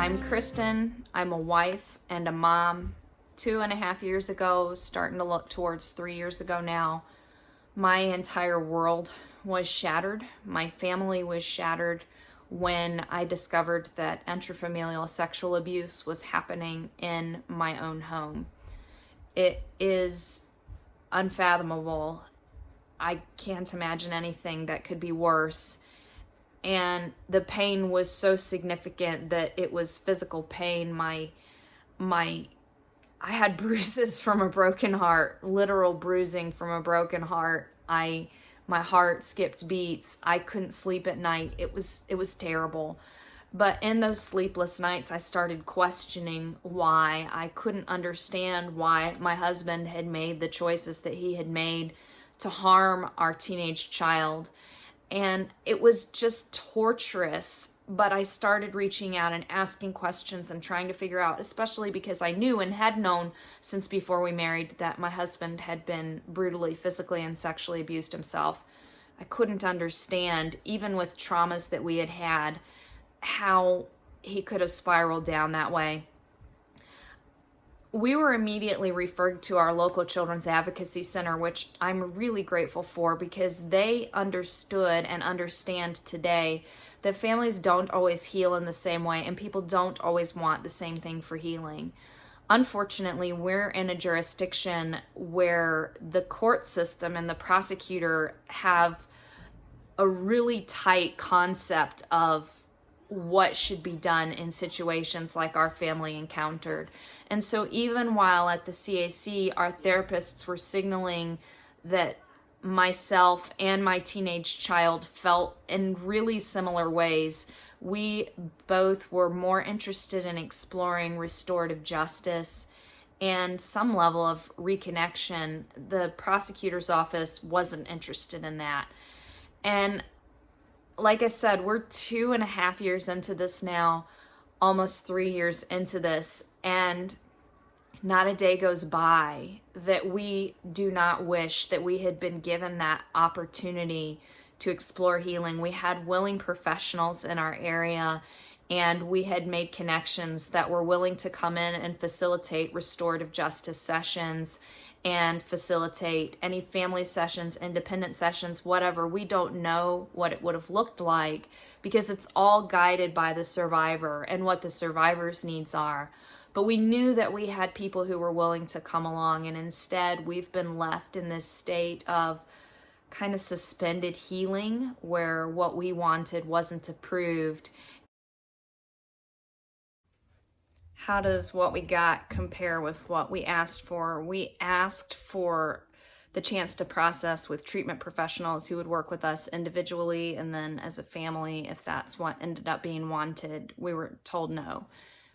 I'm Kristen. I'm a wife and a mom. 2.5 years ago, starting to look towards 3 years ago now, my entire world was shattered. My family was shattered when I discovered that intrafamilial sexual abuse was happening in my own home. It is unfathomable. I can't imagine anything that could be worse. And the pain was so significant that it was physical pain. I had bruises from a broken heart, literal bruising from a broken heart. My heart skipped beats. I couldn't sleep at night. It was terrible. But in those sleepless nights, I started questioning why. I couldn't understand why my husband had made the choices that he had made to harm our teenage child. And it was just torturous. But I started reaching out and asking questions and trying to figure out, especially because I knew and had known since before we married that my husband had been brutally, physically, and sexually abused himself. I couldn't understand, even with traumas that we had had, how he could have spiraled down that way. We were immediately referred to our local Children's Advocacy Center, which I'm really grateful for because they understood and understand today that families don't always heal in the same way and people don't always want the same thing for healing. Unfortunately, we're in a jurisdiction where the court system and the prosecutor have a really tight concept of what should be done in situations like our family encountered. And so even while at the CAC, our therapists were signaling that myself and my teenage child felt in really similar ways, we both were more interested in exploring restorative justice and some level of reconnection. The prosecutor's office wasn't interested in that. And like I said, we're 2.5 years into this now, almost 3 years into this, and not a day goes by that we do not wish that we had been given that opportunity to explore healing. We had willing professionals in our area, and we had made connections that were willing to come in and facilitate restorative justice sessions and facilitate any family sessions, independent sessions, whatever. We don't know what it would have looked like because it's all guided by the survivor and what the survivor's needs are. But we knew that we had people who were willing to come along, and instead we've been left in this state of kind of suspended healing where what we wanted wasn't approved. How does what we got compare with what we asked for? We asked for the chance to process with treatment professionals who would work with us individually and then as a family if that's what ended up being wanted. We were told no.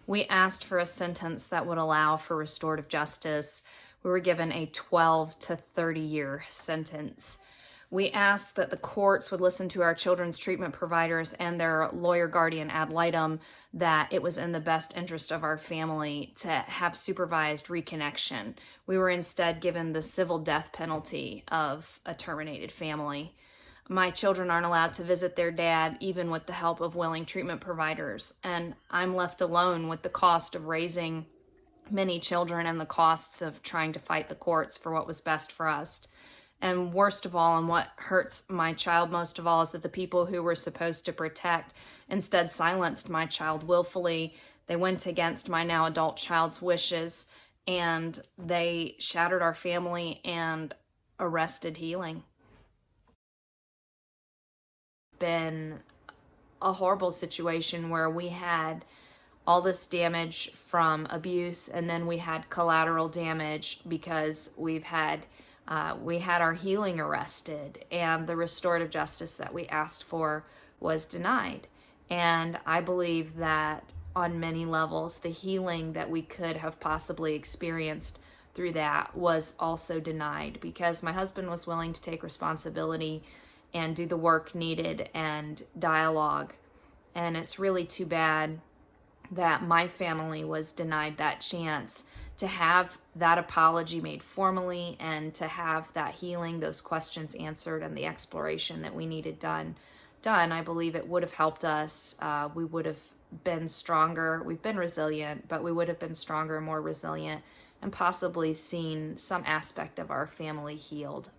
We asked for a sentence that would allow for restorative justice. We were given a 12 to 30-year sentence. We asked that the courts would listen to our children's treatment providers and their lawyer guardian ad litem, that it was in the best interest of our family to have supervised reconnection. We were instead given the civil death penalty of a terminated family. My children aren't allowed to visit their dad, even with the help of willing treatment providers, and I'm left alone with the cost of raising many children and the costs of trying to fight the courts for what was best for us. And worst of all, and what hurts my child most of all, is that the people who were supposed to protect instead silenced my child willfully. They went against my now adult child's wishes, and they shattered our family and arrested healing. Been a horrible situation where we had all this damage from abuse, and then we had collateral damage because we had our healing arrested, and the restorative justice that we asked for was denied. And I believe that on many levels, the healing that we could have possibly experienced through that was also denied because my husband was willing to take responsibility and do the work needed and dialogue. And it's really too bad that my family was denied that chance to have that apology made formally and to have that healing, those questions answered, and the exploration that we needed done. I believe it would have helped us. We would have been stronger. We've been resilient, but we would have been stronger and more resilient and possibly seen some aspect of our family healed.